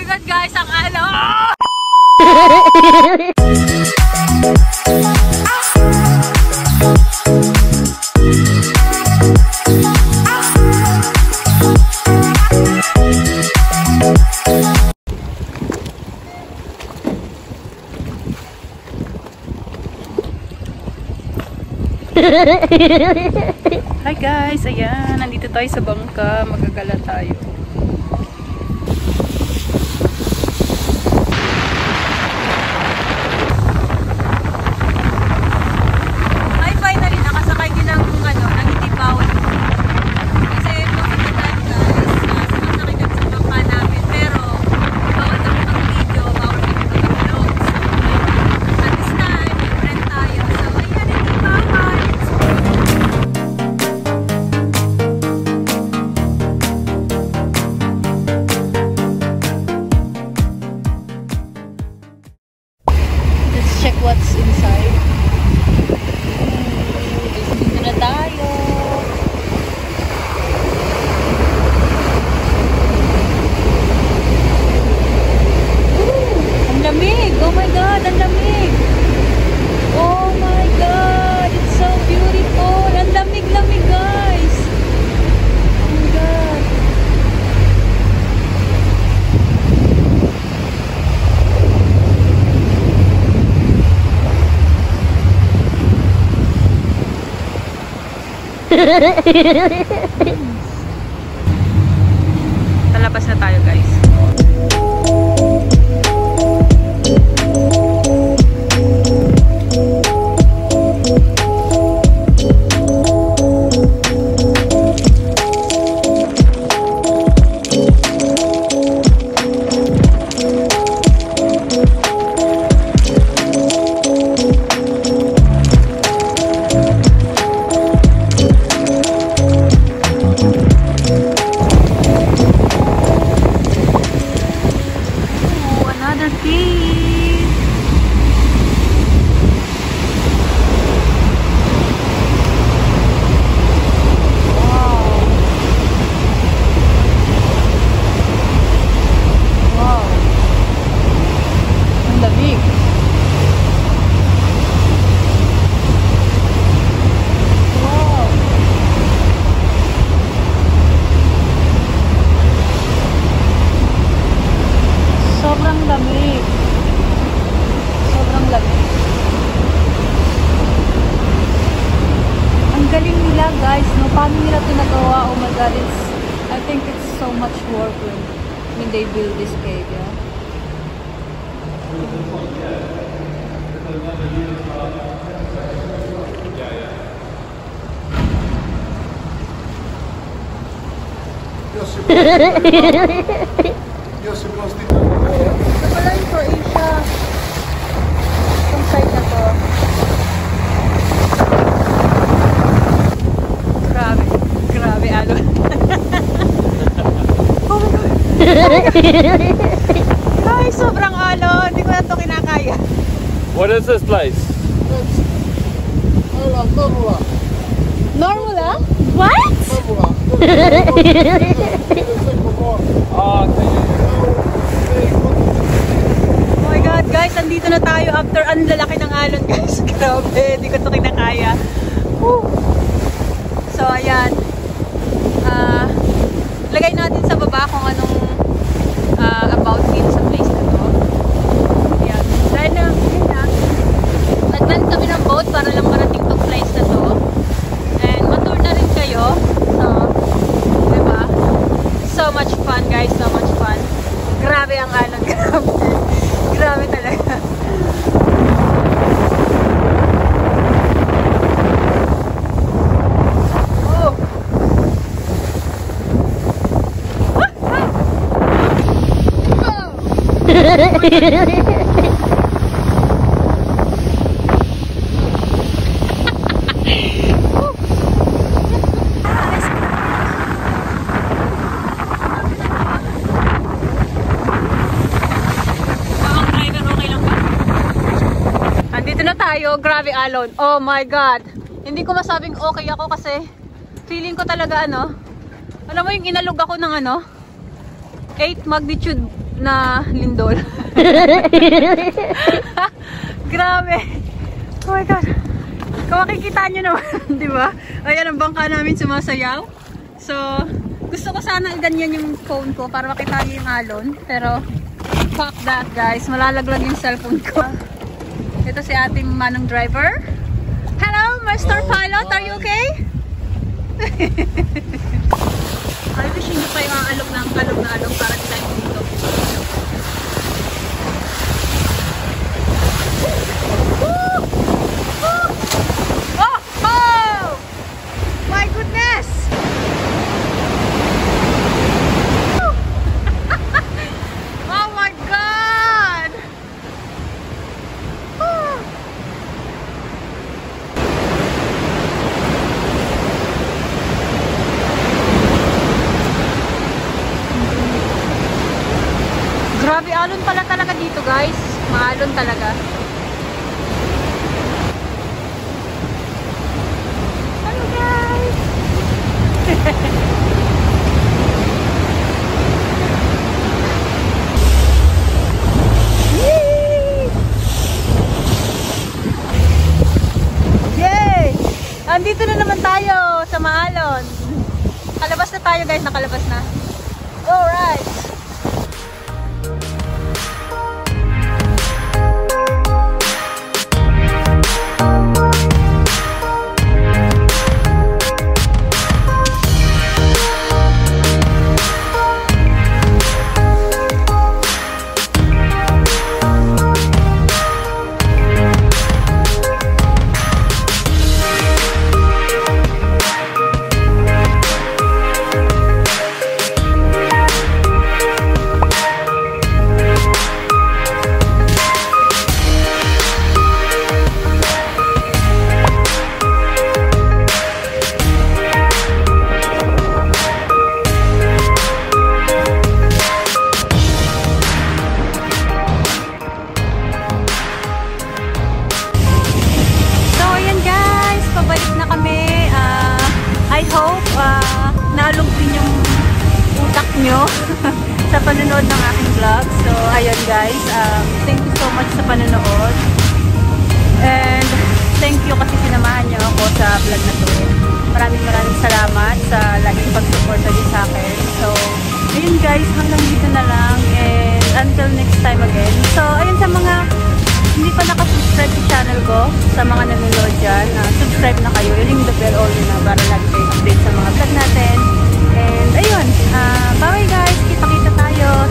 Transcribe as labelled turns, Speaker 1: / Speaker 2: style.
Speaker 1: God guys, ang ano!
Speaker 2: Hi guys, ayan, nandito tayo sa bangka, magagala tayo.
Speaker 1: Ay, finally, nakasakay din ng ano, ng hindi bawal. Kasi most of the time guys, sumasakay kami sa bangka namin, pero bawal kami mag-video, bawal kami mag-vlog. So, at this time, different tayo. So, ayan, hindi bawal.
Speaker 2: Let's check what's inside. Dito na tayo. Ang lamig! Oh my God! Ang lamig! Oh my God! It's so beautiful! Ang lamig-lamig guys! Oh my God! Talabas na tayo guys. Guys, no, paano nila ito nagawa? Oh my God, I think it's so much work when they build this cave, yeah? Ito pala yung Croatia. Itong side na to. Grabe, alon. Oh my God. Ay, sobrang alon. Hindi ko na ito kinakaya.
Speaker 3: What is this place?
Speaker 1: Normula? What?
Speaker 3: Oh,
Speaker 1: Oh my God, guys. Andito na tayo after ang lalaki ng alon, guys. Grabe, hindi ko ito kinakaya. Woo. So, ayan. Lagay natin sa baba kung anong about dito sa place na to. Ayan. Dahil na, nag-rent kami ng boat para lang marating tong place na to. And matour na rin kayo. So, diba? So much fun guys, so much fun. Grabe ang alon. Grabe. Grabe talaga. Andito na tayo, grabe alon. Oh my God. Hindi ko masabing okay ako kasi feeling ko talaga ano. Alam mo yung inalog ako ng ano? 8 magnitude na lindol. Grabe. Oh my God. Kung makikita nyo naman, di ba? Ayan ang bangka namin sumasayaw. So, gusto ko sana ganyan yung phone ko para makita nyo yung alon. Pero, fuck that guys. Malalaglag yung cellphone ko. Ito si ating manong driver. Hello, Mr. Pilot. Are you okay? I wish hindi pa yung alog na alog para di tayo dito. My goodness! Oh my God! Grabe, alon pala talaga dito guys. Maalon talaga. Hello guys! Yay! Andito na naman tayo sa Maalon. Nakalabas na tayo guys, nakalabas na. Alright! Sa panonood ng aking vlog. So, ayun guys. Thank you so much sa panonood. And, thank you kasi sinamahan niyo ako sa vlog na to. Maraming salamat sa laging pag-suporta niyo sa akin. So, ayun guys. Hanggang dito na lang. And, until next time again. So, ayun sa mga hindi pa nakasubscribe sa channel ko, sa mga nanonood dyan, subscribe na kayo. I-ring the bell all na para lagi kayo update sa mga vlog natin. And ayun, bye guys, kita-kita tayo